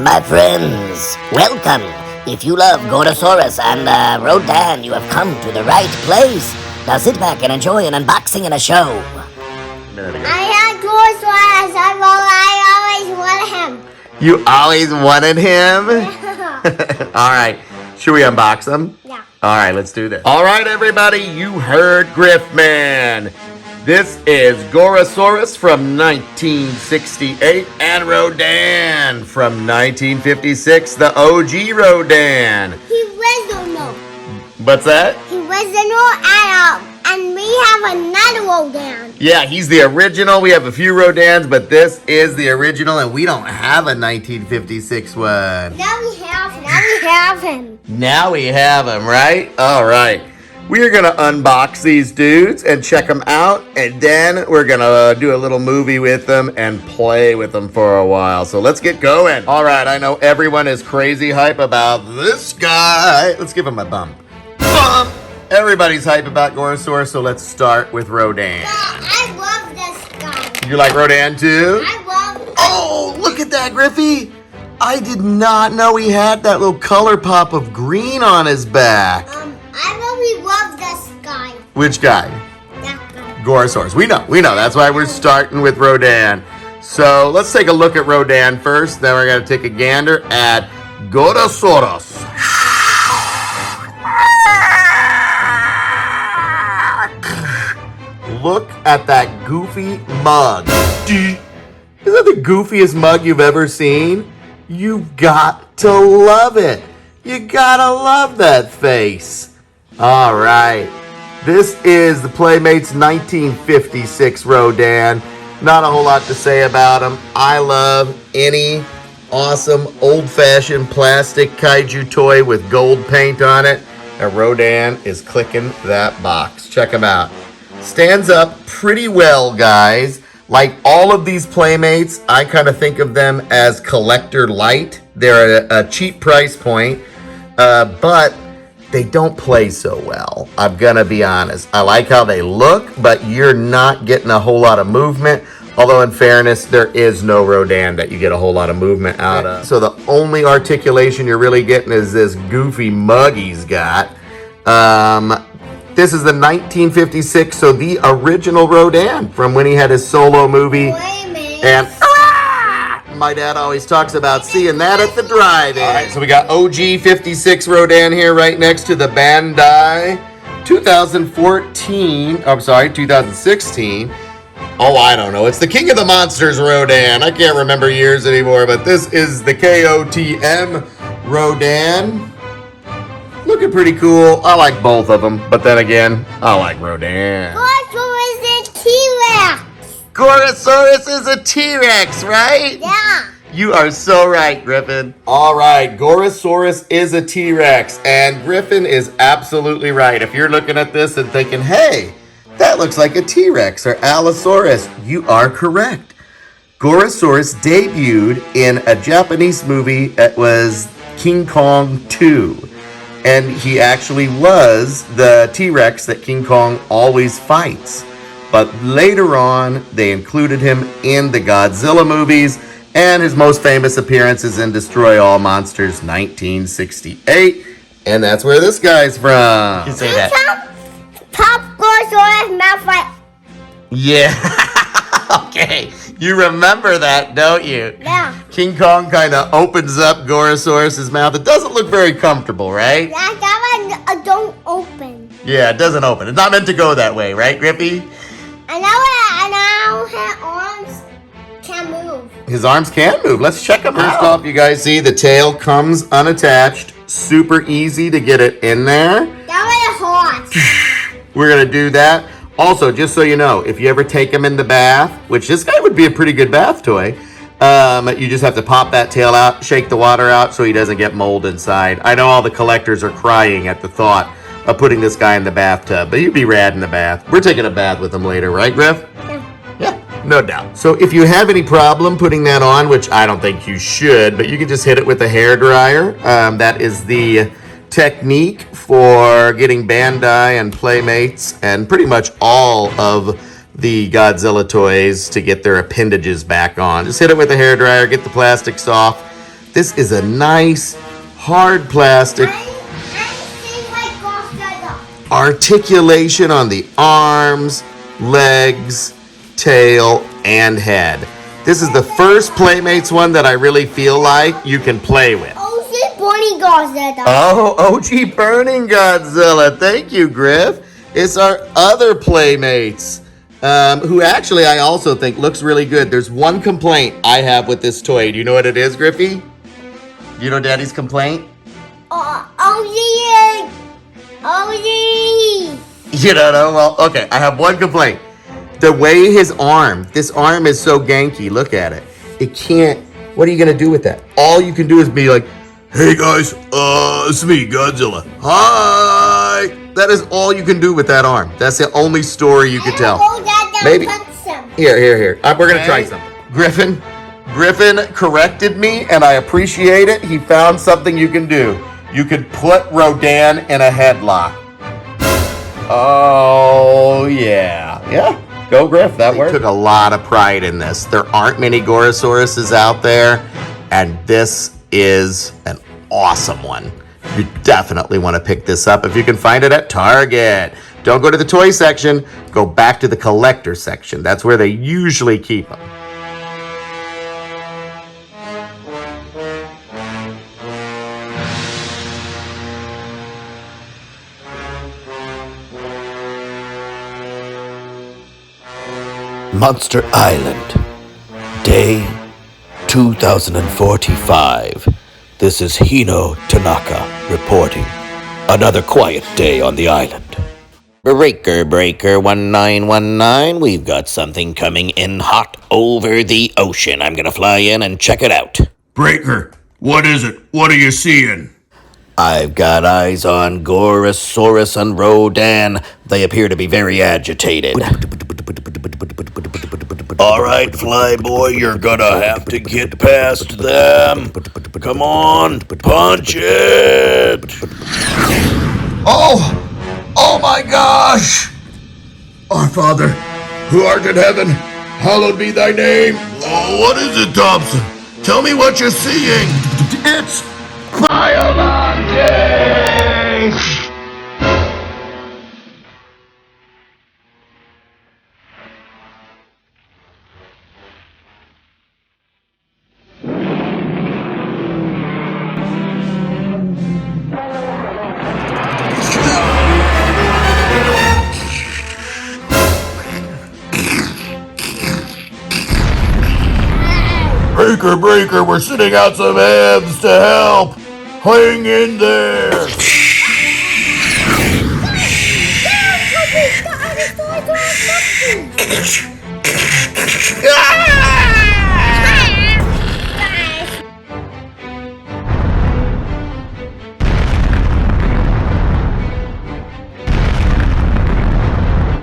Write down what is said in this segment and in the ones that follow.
my friends. Welcome. If you love Gorosaurus and Rodan, you have come to the right place. Now sit back and enjoy an unboxing and a show. I had Gorosaurus. I always wanted him. You always wanted him? Yeah. All right. Should we unbox them? Yeah. All right, let's do this. All right, everybody, you heard Griffman. This is Gorosaurus from 1968 and Rodan from 1956, the OG Rodan. He was the no. What's that? He was the no and we have another Rodan. Yeah, he's the original. We have a few Rodans, but this is the original, and we don't have a 1956 one. Now we have him. Now we have him, right? All right. We are going to unbox these dudes and check them out, and then we're going to do a little movie with them and play with them for a while. So let's get going. All right, I know everyone is crazy hype about this guy. Let's give him a bump. Bump! Everybody's hype about Gorosaurus, so let's start with Rodan. I love this guy. You like Rodan too? I love. Oh, look at that, Griffey. I did not know he had that little color pop of green on his back. I really love this guy. Which guy? That guy. Gorosaurus. We know. That's why we're starting with Rodan. So let's take a look at Rodan first. Then we're going to take a gander at Gorosaurus. Look at that goofy mug. Isn't that the goofiest mug you've ever seen? You've got to love it. You gotta love that face. All right. This is the Playmates 1956 Rodan. Not a whole lot to say about him. I love any awesome old-fashioned plastic kaiju toy with gold paint on it. And Rodan is clicking that box. Check him out. Stands up pretty well, guys. Like all of these Playmates, I kind of think of them as collector light. They're at a cheap price point, but they don't play so well. I'm gonna be honest. I like how they look, but you're not getting a whole lot of movement. Although in fairness, there is no Rodan that you get a whole lot of movement out of. So the only articulation you're really getting is this goofy mug he's got. This is the 1956, so the original Rodan from when he had his solo movie. And my dad always talks about seeing that at the drive-in. All right, so we got OG 56 Rodan here right next to the Bandai 2016. Oh, I don't know. It's the King of the Monsters Rodan. I can't remember years anymore, but this is the KOTM Rodan. Looking pretty cool. I like both of them, but then again, I like Rodan. Gorosaurus is a T-Rex. Gorosaurus is a T-Rex, right? Yeah. You are so right, Griffin. All right, Gorosaurus is a T-Rex, and Griffin is absolutely right. If you're looking at this and thinking, hey, that looks like a T-Rex or Allosaurus, you are correct. Gorosaurus debuted in a Japanese movie that was King Kong 2. And he actually was the T-Rex that King Kong always fights. But later on, they included him in the Godzilla movies, and his most famous appearance is in Destroy All Monsters 1968. And that's where this guy's from. You say that. Pop Gorosaurus mouth right. Yeah. Okay. You remember that, don't you? Yeah. King Kong kind of opens up Gorosaurus' mouth. It doesn't look very comfortable, right? Yeah, that one don't open. Yeah, it doesn't open. It's not meant to go that way, right, Griffey? And now his arms can move. His arms can move. Let's check them out. First off, you guys see the tail comes unattached. Super easy to get it in there. That was hot. We're going to do that. Also, just so you know, if you ever take him in the bath, which this guy would be a pretty good bath toy, you just have to pop that tail out, shake the water out so he doesn't get mold inside. I know all the collectors are crying at the thought of putting this guy in the bathtub, but he'd be rad in the bath. We're taking a bath with him later, right, Griff? Yeah, no doubt. So if you have any problem putting that on, which I don't think you should, but you can just hit it with a hairdryer. That is the technique for getting Bandai and Playmates and pretty much all of the Godzilla toys to get their appendages back on. Just hit it with a hairdryer, get the plastics off. This is a nice, hard plastic articulation on the arms, legs, tail, and head. This is the first Playmates one that I really feel like you can play with. OG Burning Godzilla. Oh, OG Burning Godzilla. Thank you, Griff. It's our other Playmates, who actually I also think looks really good. There's one complaint I have with this toy. Do you know what it is, Griffey? Do you know Daddy's complaint? OG. You don't know? Well, okay, I have one complaint. The way this arm is so ganky. Look at it. It can't, what are you going to do with that? All you can do is be like, hey guys, it's me, Godzilla. Hi. That is all you can do with that arm. That's the only story you can tell. Maybe. Here. We're going to try something. Griffin corrected me, and I appreciate it. He found something you can do. You could put Rodan in a headlock. Oh, yeah. Yeah. Go, Griff. That worked. Took a lot of pride in this. There aren't many Gorosauruses out there, and this is an awesome one. You definitely want to pick this up if you can find it at Target. Don't go to the toy section. Go back to the collector section. That's where they usually keep them. Monster Island, day 2045. This is Hino Tanaka reporting. Another quiet day on the island. Breaker 1919, we've got something coming in hot over the ocean. I'm gonna fly in and check it out. Breaker, what is it? What are you seeing? I've got eyes on Gorosaurus and Rodan. They appear to be very agitated. All right, Flyboy, you're gonna have to get past them. Come on, punch it! Oh my gosh! Our Father, who art in heaven, hallowed be thy name. Oh, what is it, Thompson? Tell me what you're seeing. It's Violante! Breaker, we're sending out some heads to help. Hang in there.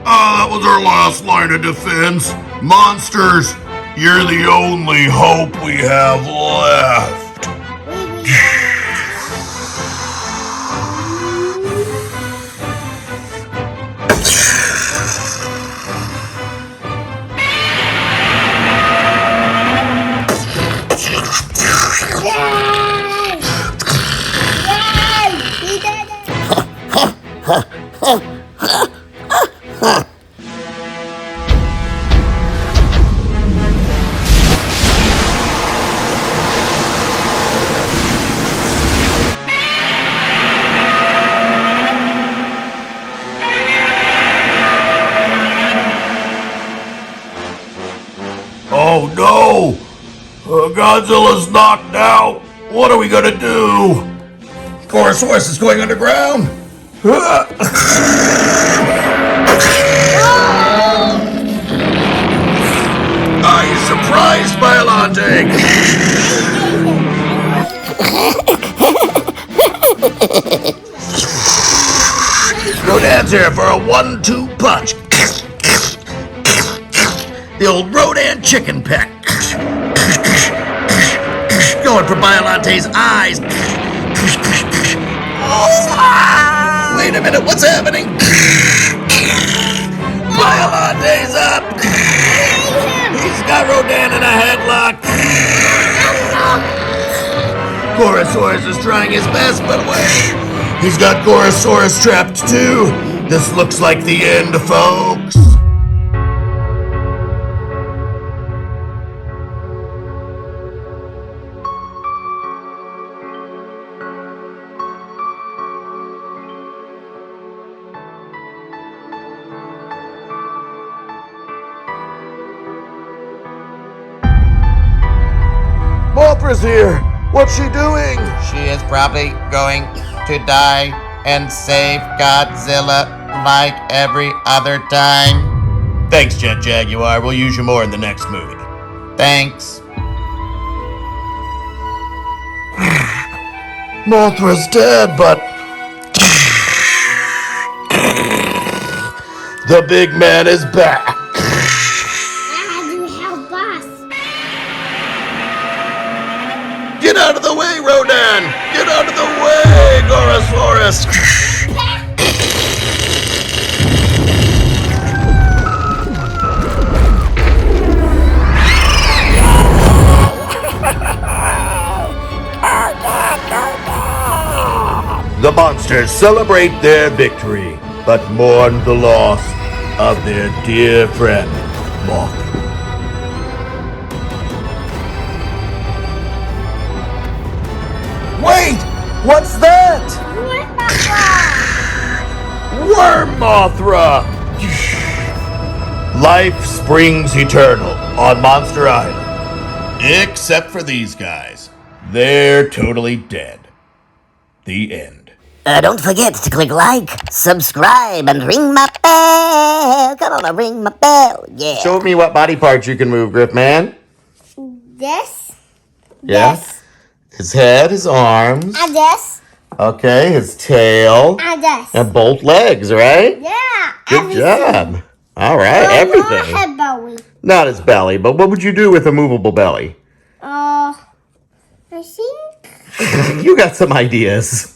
That was our last line of defense. Monsters, you're the only hope we have left. Oh no! Godzilla's knocked out! What are we gonna do? Gorosaurus is going underground! Are you surprised, Violante? Rodan's here for a 1-2 punch. The old Rodan chicken peck. Going for Violante's eyes. Wait a minute, what's happening? Violante's up. He's got Rodan in a headlock. Gorosaurus is trying his best, but wait! He's got Gorosaurus trapped too! This looks like the end, folks! Mothra's here! What's she doing? She is probably going to die and save Godzilla like every other time. Thanks, Jet Jaguar. We'll use you more in the next movie. Thanks. Mothra's dead, but the big man is back. Dad, you help us. Get out of the way, Rodan! Get out of the way, Gorosaurus! The monsters celebrate their victory, but mourn the loss of their dear friend, Mothra. Wait! What's that? Worm Mothra! Life springs eternal on Monster Island. Except for these guys. They're totally dead. The end. Don't forget to click like, subscribe, and ring my bell. Come on, ring my bell. Yeah. Show me what body parts you can move, Grip Man. This. Yeah? This. His head, his arms. And this. Okay, his tail. And this. And both legs, right? Yeah. Good job. All right, everything. Head belly. Not his belly, but what would you do with a movable belly? I think. You got some ideas.